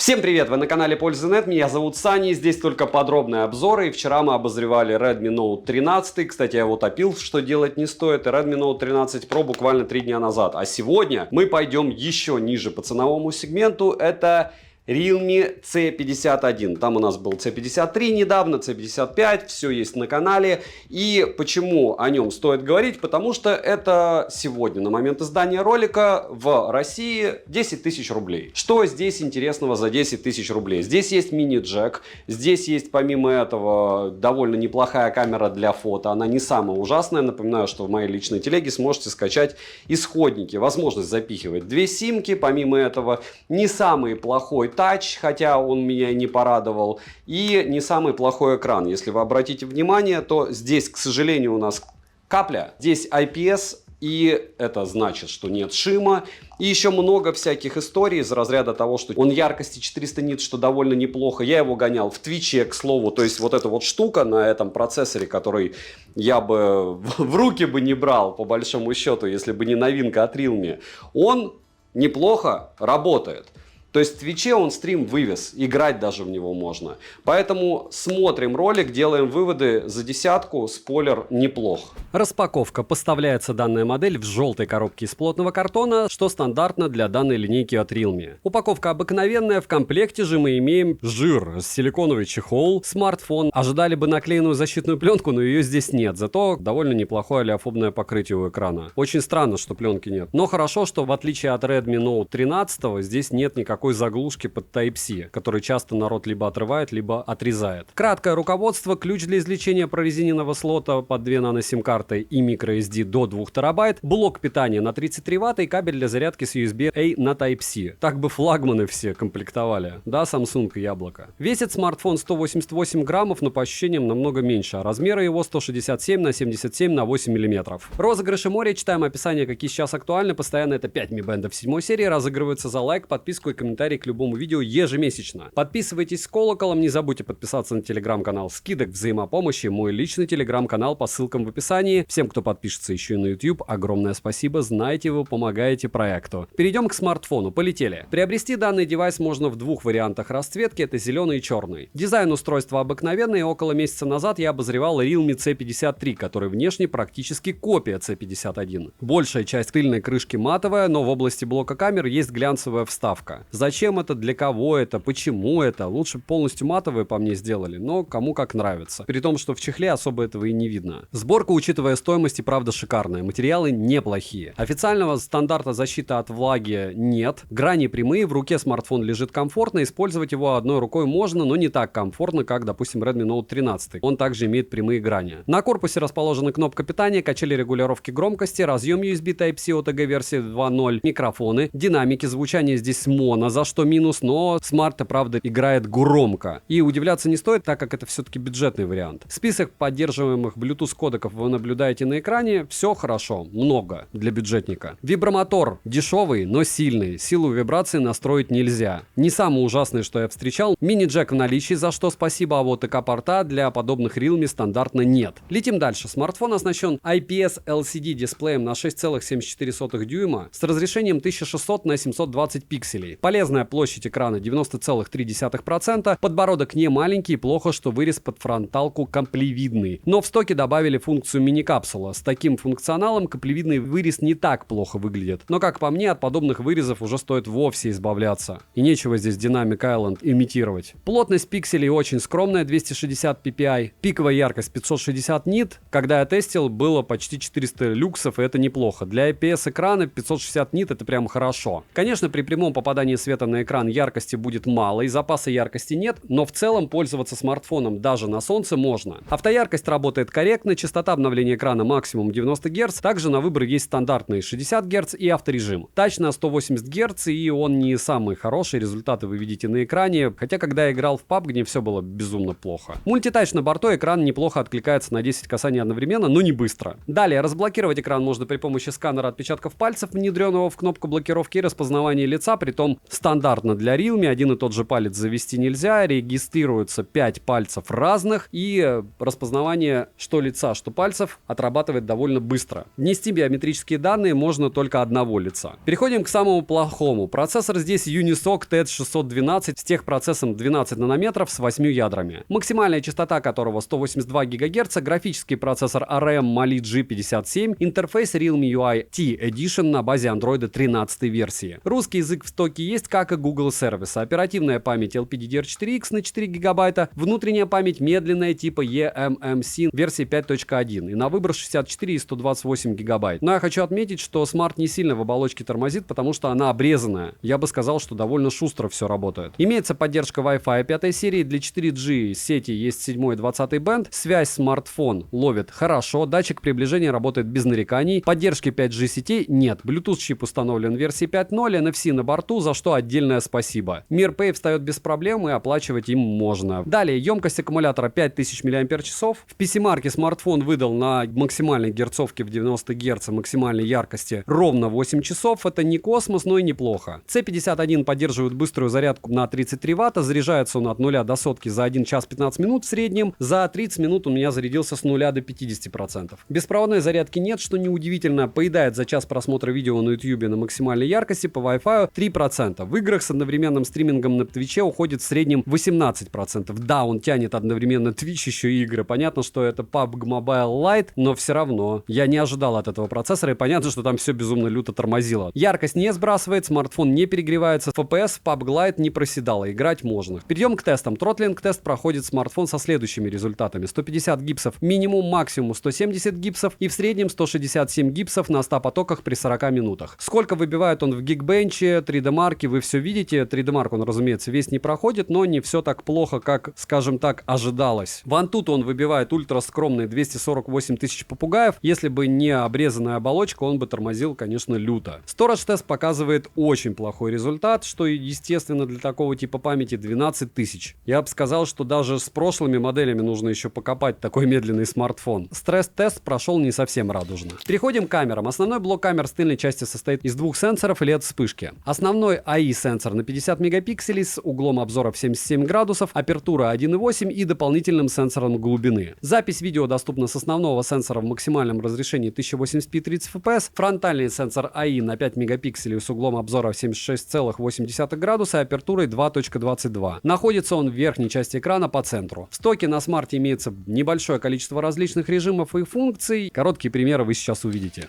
Всем привет! Вы на канале Пользы.нет, меня зовут Саня, здесь только подробные обзоры. И вчера мы обозревали Redmi Note 13, кстати, я его топил, что делать не стоит, и Redmi Note 13 Pro буквально 3 дня назад. А сегодня мы пойдем еще ниже по ценовому сегменту, это Realme C51. Там у нас был C53 недавно, C55, все есть на канале. И почему о нем стоит говорить? Потому что это сегодня, на момент издания ролика, в России 10 тысяч рублей. Что здесь интересного за 10 тысяч рублей? Здесь есть мини-джек, здесь есть помимо этого довольно неплохая камера для фото. Она не самая ужасная. Напоминаю, что в моей личной телеге сможете скачать исходники. Возможность запихивать две симки. Помимо этого не самый плохой тач, хотя он меня не порадовал, и не самый плохой экран. Если вы обратите внимание, то здесь, к сожалению, у нас капля, здесь IPS, и это значит, что нет шима. И еще много всяких историй из разряда того, что он яркости 400 нит, что довольно неплохо. Я его гонял в Твиче, к слову. То есть вот эта вот штука на этом процессоре, который я бы в руки бы не брал, по большому счету, если бы не новинка от Realme, он неплохо работает. То есть в Твиче он стрим вывез, играть даже в него можно. Поэтому смотрим ролик, делаем выводы за десятку, спойлер неплох. Распаковка. Поставляется данная модель в желтой коробке из плотного картона, что стандартно для данной линейки от Realme. Упаковка обыкновенная, в комплекте же мы имеем жир, силиконовый чехол, смартфон. Ожидали бы наклеенную защитную пленку, но ее здесь нет, зато довольно неплохое олеофобное покрытие у экрана. Очень странно, что пленки нет. Но хорошо, что в отличие от Redmi Note 13 здесь нет никакой заглушки под Type-C, который часто народ либо отрывает, либо отрезает. Краткое руководство: ключ для извлечения прорезиненного слота под 2 нано-сим-карты и microSD до 2 терабайт, блок питания на 33 Вт и кабель для зарядки с USB-A на Type-C. Так бы флагманы все комплектовали. Да, Samsung и Яблоко. Весит смартфон 188 граммов, но по ощущениям намного меньше, а размеры его 167 на 77 на 8 миллиметров. Розыгрыши море, читаем описание, какие сейчас актуальны. Постоянно это 5 Mi Band 7 серии, разыгрываются за лайк, подписку и комментарий к любому видео ежемесячно. Подписывайтесь с колоколом, не забудьте подписаться на телеграм-канал скидок, взаимопомощи, мой личный телеграм-канал по ссылкам в описании. Всем, кто подпишется еще и на YouTube, огромное спасибо, знаете, вы помогаете проекту. Перейдем к смартфону, полетели. Приобрести данный девайс можно в двух вариантах расцветки, это зеленый и черный. Дизайн устройства обыкновенный, около месяца назад я обозревал Realme C53, который внешне практически копия C51. Большая часть тыльной крышки матовая, но в области блока камер есть глянцевая вставка. Зачем это, для кого это, почему это? Лучше полностью матовые по мне сделали, но кому как нравится. При том, что в чехле особо этого и не видно. Сборка, учитывая стоимость, и правда шикарная. Материалы неплохие. Официального стандарта защиты от влаги нет. Грани прямые, в руке смартфон лежит комфортно. Использовать его одной рукой можно, но не так комфортно, как, допустим, Redmi Note 13. Он также имеет прямые грани. На корпусе расположена кнопка питания, качели регулировки громкости, разъем USB Type-C OTG версии 2.0, микрофоны, динамики, звучание здесь моно, за что минус, но смарт, правда, играет громко. И удивляться не стоит, так как это все-таки бюджетный вариант. Список поддерживаемых Bluetooth кодеков вы наблюдаете на экране. Все хорошо, много для бюджетника. Вибромотор дешевый, но сильный. Силу вибрации настроить нельзя. Не самое ужасное, что я встречал. Мини-джек в наличии, за что спасибо, а вот ЭК-порта для подобных Realme стандартно нет. Летим дальше. Смартфон оснащен IPS LCD дисплеем на 6,74 дюйма с разрешением 1600 на 720 пикселей. Полезная площадь экрана 90,3%. Подбородок не маленький, плохо, что вырез под фронталку каплевидный. Но в стоке добавили функцию мини-капсула. С таким функционалом каплевидный вырез не так плохо выглядит. Но, как по мне, от подобных вырезов уже стоит вовсе избавляться. И нечего здесь Dynamic Island имитировать. Плотность пикселей очень скромная, 260 ppi. Пиковая яркость 560 нит. Когда я тестил, было почти 400 люксов, и это неплохо. Для IPS экрана 560 нит это прям хорошо. Конечно, при прямом попадании света на экран яркости будет мало и запаса яркости нет, но в целом пользоваться смартфоном даже на солнце можно. Автояркость работает корректно, частота обновления экрана максимум 90 Гц, также на выбор есть стандартные 60 Гц и авторежим. Тач на 180 Гц, и он не самый хороший, результаты вы видите на экране, хотя когда я играл в PUBG, не все было безумно плохо. Мультитач на борту, экран неплохо откликается на 10 касаний одновременно, но не быстро. Далее, разблокировать экран можно при помощи сканера отпечатков пальцев, внедренного в кнопку блокировки и распознавания лица, притом Стандартно для Realme один и тот же палец завести нельзя, регистрируется 5 пальцев разных, и распознавание что лица, что пальцев отрабатывает довольно быстро. Внести биометрические данные можно только одного лица. Переходим к самому плохому. Процессор здесь Unisoc TED612 с техпроцессом 12 нанометров с 8 ядрами. Максимальная частота которого 182 ГГц, графический процессор ARM Mali G57, интерфейс Realme UI T Edition на базе Android 13 версии. Русский язык в стоке есть, как и Google сервисы. Оперативная память LPDDR4X на 4 ГБ, внутренняя память медленная типа eMMC версии 5.1 и на выбор 64 и 128 ГБ. Но я хочу отметить, что Smart не сильно в оболочке тормозит, потому что она обрезанная. Я бы сказал, что довольно шустро все работает. Имеется поддержка Wi-Fi 5 серии, для 4G сети есть 7 и 20 бенд, связь смартфон ловит хорошо, датчик приближения работает без нареканий, поддержки 5G сетей нет, Bluetooth чип установлен в версии 5.0, NFC на борту, за что отдельное спасибо. MirPay встает без проблем и оплачивать им можно. Далее, емкость аккумулятора 5000 мАч. В PC-марке смартфон выдал на максимальной герцовке в 90 Гц максимальной яркости ровно 8 часов. Это не космос, но и неплохо. C51 поддерживает быструю зарядку на 33 Вт, заряжается он от 0 до сотки за 1 час 15 минут в среднем. За 30 минут у меня зарядился с 0 до 50%. Беспроводной зарядки нет, что неудивительно. Поедает за час просмотра видео на YouTube на максимальной яркости по Wi-Fi 3%. В играх с одновременным стримингом на Twitch уходит в среднем 18%. Да, он тянет одновременно Twitch еще и игры. Понятно, что это PUBG Mobile Lite, но все равно. Я не ожидал от этого процессора, и понятно, что там все безумно люто тормозило. Яркость не сбрасывает, смартфон не перегревается, FPS в PUBG Lite не проседало, играть можно. Перейдем к тестам. Тротлинг-тест проходит смартфон со следующими результатами. 150 гипсов минимум, максимум 170 гипсов и в среднем 167 гипсов на 100 потоках при 40 минутах. Сколько выбивает он в Geekbench, 3D-марке, вы все видите. 3D-марк он, разумеется, весь не проходит, но не все так плохо, как, скажем так, ожидалось. В Antutu он выбивает ультра скромные 248 тысяч попугаев. Если бы не обрезанная оболочка, он бы тормозил, конечно, люто. Storage тест показывает очень плохой результат, что, естественно, для такого типа памяти 12 тысяч. Я бы сказал, что даже с прошлыми моделями нужно еще покопать такой медленный смартфон. Стресс-тест прошел не совсем радужно. Переходим к камерам. Основной блок камер с тыльной части состоит из двух сенсоров и LED-вспышки. Основной AI-сенсор на 50 мегапикселей с углом обзора в 77 градусов, апертура 1.8 и дополнительным сенсором глубины. Запись видео доступна с основного сенсора в максимальном разрешении 1080p 30 fps, фронтальный сенсор AI на 5 мегапикселей с углом обзора в 76,8 градуса и апертурой 2.22. Находится он в верхней части экрана по центру. В стоке на смарте имеется небольшое количество различных режимов и функций. Короткие примеры вы сейчас увидите.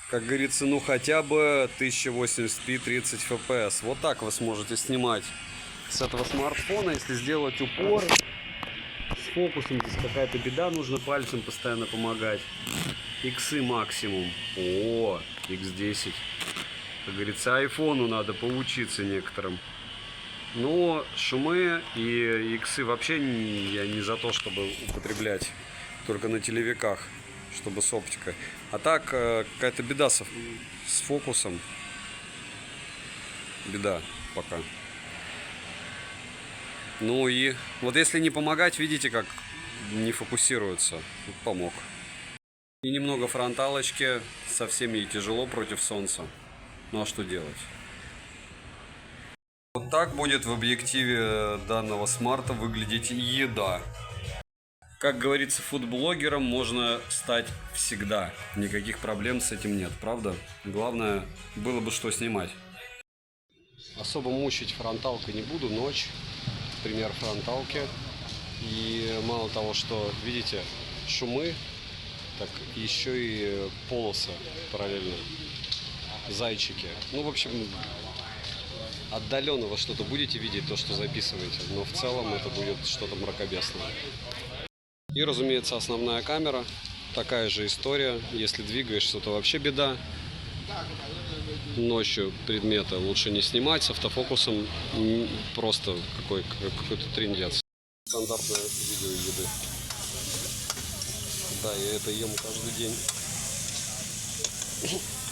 Как говорится, ну хотя бы 1080p 30 fps. Вот так вы сможете снимать с этого смартфона, если сделать упор. С фокусом здесь какая-то беда, нужно пальцем постоянно помогать. Иксы максимум. О, X10. Как говорится, айфону надо поучиться некоторым. Но шумы и иксы вообще я не за то, чтобы употреблять только на телевиках, чтобы с оптикой. А так какая-то беда с фокусом. Беда пока. Ну и вот если не помогать, видите, как не фокусируется. Тут помог. И немного фронталочки. Совсем ей тяжело против солнца. Ну а что делать? Вот так будет в объективе данного смарта выглядеть еда. Как говорится, фудблогером можно стать всегда. Никаких проблем с этим нет, правда? Главное, было бы что снимать. Особо мучить фронталкой не буду. Ночь. Пример фронталки. И мало того, что, видите, шумы, так еще и полосы параллельно. Зайчики. Ну, в общем, отдаленно вы что-то будете видеть, то, что записываете. Но в целом это будет что-то мракобесное. И, разумеется, основная камера. Такая же история. Если двигаешься, то вообще беда. Ночью предметы лучше не снимать. С автофокусом просто какой-то трындец. Стандартное видео еды. Да, я это ем каждый день.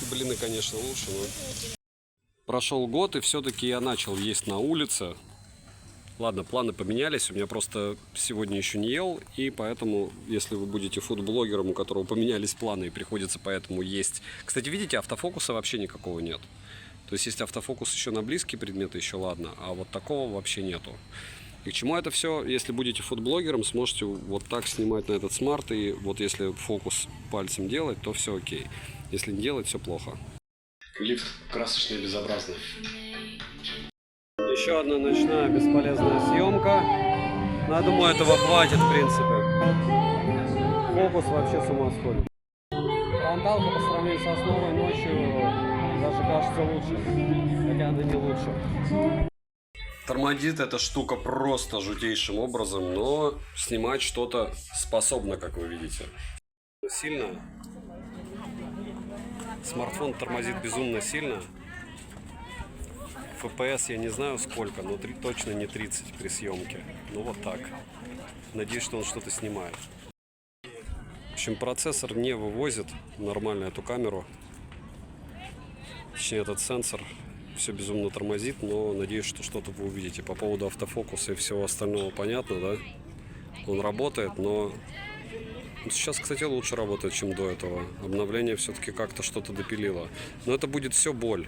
Блины, конечно, лучше, но... Прошел год, и все-таки я начал есть на улице. Ладно, планы поменялись, у меня просто сегодня еще не ел, и поэтому, если вы будете фудблогером, у которого поменялись планы, и приходится поэтому есть... Кстати, видите, автофокуса вообще никакого нет. То есть, если автофокус еще на близкие предметы, еще ладно, а вот такого вообще нету. И к чему это все? Если будете фудблогером, сможете вот так снимать на этот смарт, и вот если фокус пальцем делать, то все окей. Если не делать, все плохо. Лифт красочный и безобразный. Еще одна ночная бесполезная съемка. Но я думаю, этого хватит, в принципе. Фокус вообще с ума сходит. Фронталка по сравнению с основой ночью даже кажется лучше. Хотя она не лучше. Тормозит эта штука просто жутейшим образом, но снимать что-то способна, как вы видите. Сильно. Смартфон тормозит безумно сильно. FPS я не знаю сколько, но точно не 30 при съемке. Ну вот так. Надеюсь, что он что-то снимает. В общем, процессор не вывозит нормально эту камеру. Точнее, этот сенсор все безумно тормозит, но надеюсь, что что-то вы увидите. По поводу автофокуса и всего остального понятно, да? Он работает, но сейчас, кстати, лучше работает, чем до этого. Обновление все-таки как-то что-то допилило. Но это будет все боль.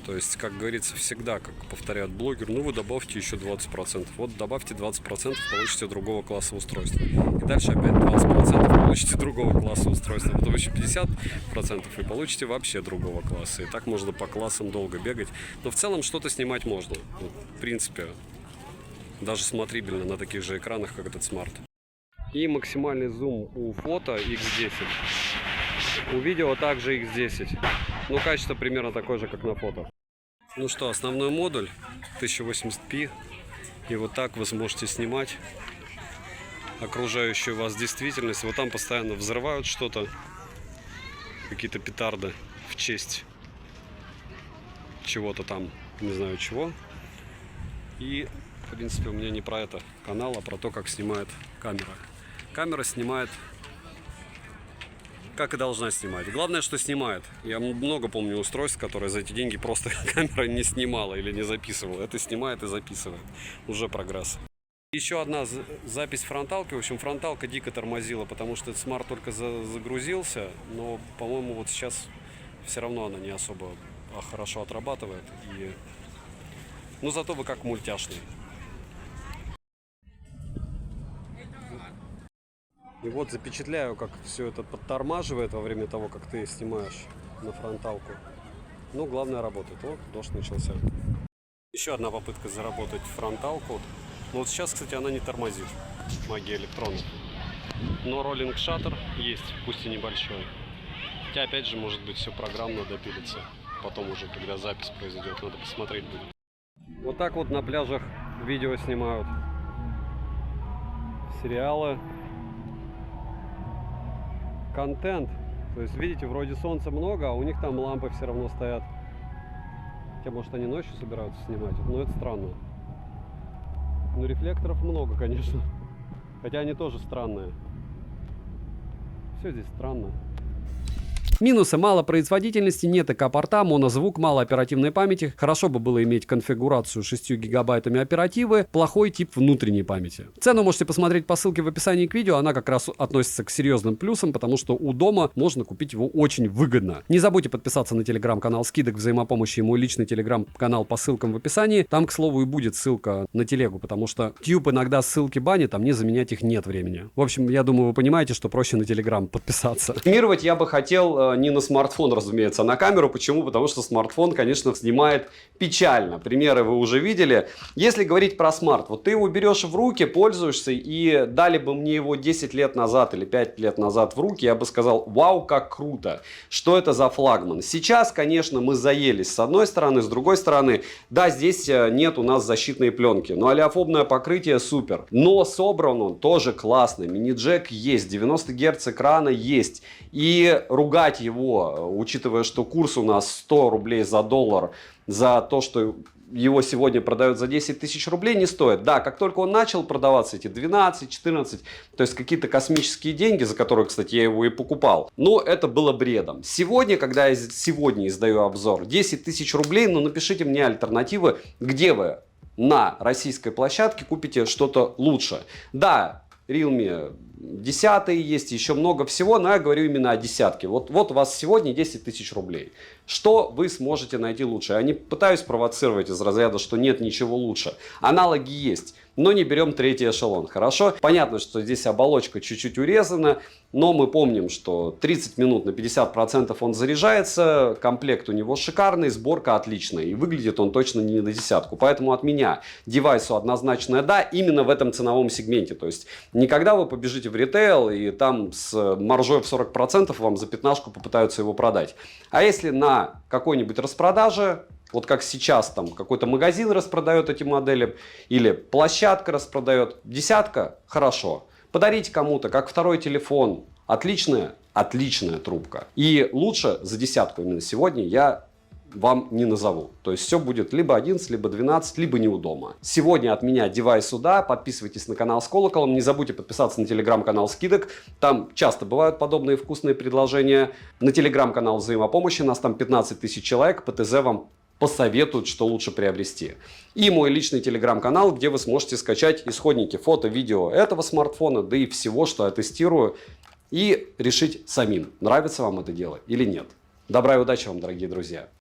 То есть, как говорится, всегда, как повторяют блогеры, ну вы добавьте еще 20%. Вот добавьте 20%, получите другого класса устройства. И дальше опять 20%, получите другого класса устройства. Потом еще 50% и получите вообще другого класса. И так можно по классам долго бегать. Но в целом что-то снимать можно. Ну, в принципе, даже смотрибельно на таких же экранах, как этот смарт. И максимальный зум у фото X10. У видео также X10. Ну, качество примерно такое же, как на фото. Ну что, основной модуль 1080p. И вот так вы сможете снимать окружающую вас действительность. Вот там постоянно взрывают что-то. Какие-то петарды в честь чего-то там, не знаю чего. И, в принципе, у меня не про это канал, а про то, как снимает камера. Камера снимает, как и должна снимать. Главное, что снимает. Я много помню устройств, которые за эти деньги просто камера не снимала или не записывала. Это снимает и записывает. Уже прогресс. Еще одна запись фронталки. В общем, фронталка дико тормозила, потому что этот смарт только загрузился. Но, по-моему, вот сейчас все равно она не особо хорошо отрабатывает. И... Ну, зато вы как мультяшный. И вот запечатляю, как все это подтормаживает во время того, как ты снимаешь на фронталку. Ну, главное, работает. О, дождь начался. Еще одна попытка заработать фронталку. Но вот сейчас, кстати, она не тормозит. Магия электронов. Но роллинг шаттер есть, пусть и небольшой. Хотя, опять же, может быть, все программно допилится. Потом уже, когда запись произойдет, надо посмотреть будет. Вот так вот на пляжах видео снимают. Сериалы. Контент. То есть, видите, вроде солнца много, а у них там лампы все равно стоят. Хотя, может, они ночью собираются снимать, но это странно. Ну, рефлекторов много, конечно. Хотя они тоже странные. Все здесь странно. Минусы: мало производительности, нет ЭК-порта, монозвук, мало оперативной памяти. Хорошо бы было иметь конфигурацию 6 гигабайтами оперативы, плохой тип внутренней памяти. Цену можете посмотреть по ссылке в описании к видео, она как раз относится к серьезным плюсам, потому что у дома можно купить его очень выгодно. Не забудьте подписаться на телеграм-канал скидок взаимопомощи и мой личный телеграм-канал по ссылкам в описании. Там, к слову, и будет ссылка на телегу, потому что Тьюб иногда ссылки банит, а мне заменять их нет времени. В общем, я думаю, вы понимаете, что проще на телеграм подписаться. Снимать я бы хотел не на смартфон, разумеется, а на камеру. Почему? Потому что смартфон, конечно, снимает печально. Примеры вы уже видели. Если говорить про смарт, вот ты его берешь в руки, пользуешься, и дали бы мне его 10 лет назад или 5 лет назад в руки, я бы сказал: вау, как круто, что это за флагман. Сейчас, конечно, мы заелись с одной стороны, с другой стороны, да, здесь нет у нас защитной пленки, но олеофобное покрытие супер. Но собран он тоже классный, мини-джек есть, 90 Гц экрана есть, и ругать его, учитывая, что курс у нас 100 рублей за доллар, за то, что его сегодня продают за 10 тысяч рублей, не стоит. Да, как только он начал продаваться, эти 12, 14, то есть какие-то космические деньги, за которые, кстати, я его и покупал, но это было бредом. Сегодня, когда я издаю обзор, 10 тысяч рублей, ну напишите мне альтернативы, где вы на российской площадке купите что-то лучше. Да, Realme 10 есть, еще много всего, но я говорю именно о десятке. Вот у вас сегодня 10 тысяч рублей. Что вы сможете найти лучше? Я не пытаюсь провоцировать из разряда, что нет ничего лучше. Аналоги есть, но не берем третий эшелон, хорошо? Понятно, что здесь оболочка чуть-чуть урезана, но мы помним, что 30 минут на 50% он заряжается, комплект у него шикарный, сборка отличная, и выглядит он точно не на десятку. Поэтому от меня девайсу однозначное да, именно в этом ценовом сегменте. То есть, никогда вы побежите в ритейл, и там с маржой в 40% вам за 15 попытаются его продать. А если на какой-нибудь распродаже, вот как сейчас там какой-то магазин распродает эти модели, или площадка распродает, десятка, хорошо. Подарите кому-то, как второй телефон, отличная трубка. И лучше за десятку именно сегодня я вам не назову. То есть все будет либо 11, либо 12, либо не у дома. Сегодня от меня девайс сюда. Подписывайтесь на канал с колоколом. Не забудьте подписаться на телеграм-канал скидок. Там часто бывают подобные вкусные предложения. На телеграм-канал взаимопомощи. Нас там 15 тысяч человек. ПТЗ вам посоветуют, что лучше приобрести. И мой личный телеграм-канал, где вы сможете скачать исходники фото, видео этого смартфона, да и всего, что я тестирую, и решить самим, нравится вам это дело или нет. Добра и удачи вам, дорогие друзья!